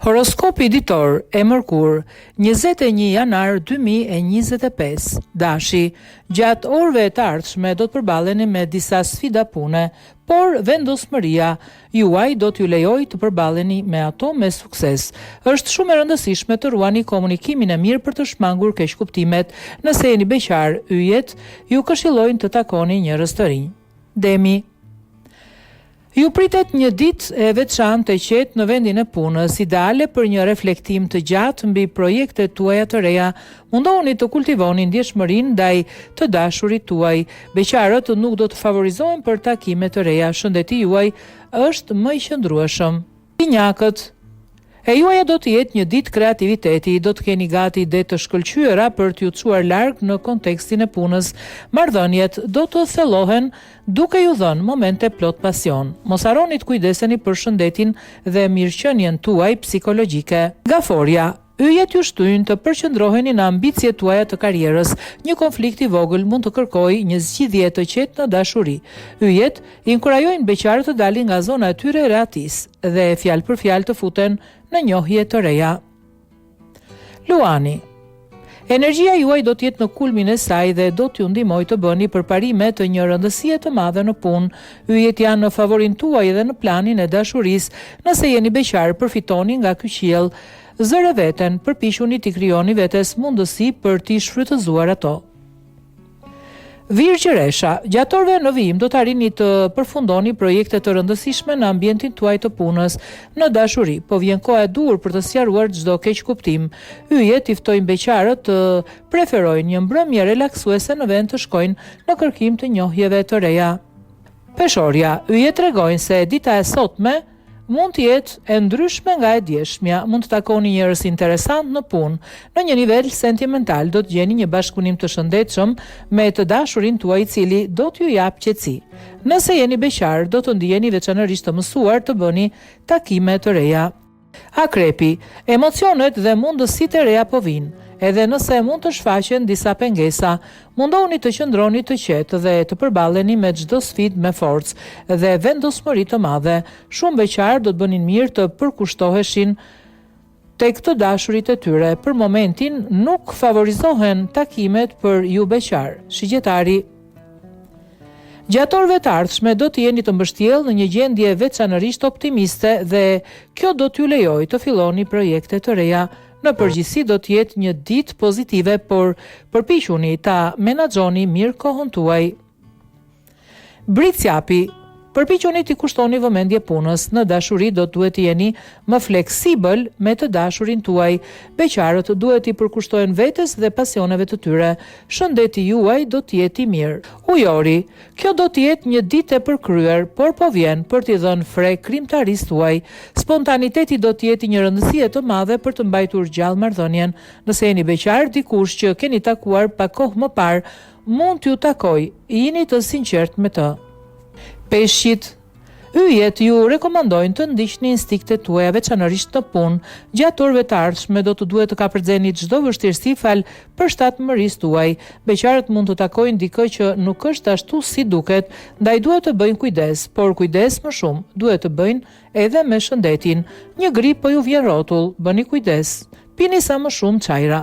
Horoskopi ditor e Mërkur, 21 janar 2025. Dashi, gjatë orëve të ardhshme do të përballeni me disa sfida pune, por vendosmëria juaj do t'ju lejojë të përballeni me ato me sukses. Është shumë e rëndësishme të ruani komunikimin e mirë për të shmangur keqkuptimet. Nëse jeni beqar, yjet ju këshillojnë të takoni njerëz të rinj. Demi, ju pritet një ditë e veçantë e qetë në vendin e punës, ideale për një reflektim të gjatë mbi projektet tuaja të reja. Mundohuni të kultivoni ndjeshmërinë ndaj të dashurit tuaj. Beqarët nuk do të favorizohen për takime të reja. Shëndeti juaj është më i qëndrueshëm. Binjakët, e juaja do të jetë një ditë kreativiteti, do të keni gati ide të shkëlqyera për t'ju çuar larg në kontekstin e punës. Marrëdhëniet do të thellohen duke ju dhënë momente plot pasion. Mos harroni të kujdeseni për shëndetin dhe mirëqenien tuaj psikologjike. Gaforia, yjet ju shtyjnë të përqendroheni në ambicjet tuaja të karrierës. Një konflikt i vogël mund të kërkojë një zgjidhje të qetë në dashuri. Yjet inkurajojnë beqarët të dalin nga zona e tyre e rehatis dhe fjalë për fjalë të futen në njohje të reja. Luani, energjia juaj do të jetë në kulmin e saj dhe do t'ju ndihmojë të bëni përparime të një rëndësie të madhe në punë. Yjet janë në favorin tuaj dhe në planin e dashurisë. Nëse jeni beqar, përfitoni nga ky qiell. Zëre veten, përpiquni t'i krijoni vetes mundësi për t'i shfrytëzuar ato. Virgjëresha, gjatë orëve në vijim do të arrini të përfundoni projekte të rëndësishme në ambientin tuaj të punës. Në dashuri, po vjen koha e dur për të sqaruar çdo keqkuptim. Yjet i ftojnë beqarët të preferojnë një mbrëmje relaksuese në vend të shkojnë në kërkim të njohjeve të reja. Peshorja, yjet tregojnë se dita e sotme mund të jetë e ndryshme nga e djeshmja. Mund të takoni njerëz interesant në punë. Në një nivel sentimental do të gjeni një bashkëpunim të shëndetshëm me të dashurin tuaj i cili do t'ju jap qetësi. Nëse jeni beqar, do të ndiheni veçanërisht të mësuar të bëni takime të reja. Akrepi, emocionet dhe mundësitë e reja po vinë. Edhe nëse mund të shfaqen disa pengesa, mundohuni të qëndroni të qetë dhe të përballeni me çdo sfidë me forcë dhe vendosmëri të madhe. Shumë beqar do të bënin mirë të përkushtoheshin tek të dashurit e tyre. Për momentin nuk favorizohen takimet për ju beqar. Shigjetari, gjatë orëve të ardhshme do të jeni të mbështjellë në një gjendje veçanërisht optimiste dhe kjo do t'ju lejojë të filloni projekte të reja. Në përgjithësi do të jetë një ditë pozitive, por përpiquni ta menaxhoni mirë kohën tuaj. Britsjapi, përpiquni t'i kushtoni vëmendje punës. Në dashuri do duhet të jeni më fleksibël me të dashurin tuaj. Beqarët duhet t'i përkushtojnë vetes dhe pasioneve të tyre. Shëndeti juaj do të jetë i mirë. Ujori, kjo do të jetë një ditë e përkryer, por po vjen për t'i dhënë frek krijimtarisë tuaj. Spontaniteti do të jetë një rëndësi të madhe për të mbajtur gjallë marrëdhënien. Nëse jeni beqar, dikush që keni takuar pak kohë më parë mund t'ju takojë. Jini të sinqert me të. Peshqit, yjet ju rekomandojnë të ndiqni instiktet tuaja veçanërisht në punë. Gjatë orëve të ardhshme do të duhet të kapërceni çdo vështirësi fal përshtatshmërisë tuaj. Beqarët mund të takojnë dikë që nuk është ashtu si duket, ndaj duhet të bëjnë kujdes, por kujdes më shumë duhet të bëjnë edhe me shëndetin. Një grip po ju vjen rrotull, bëni kujdes. Pini sa më shumë çajra.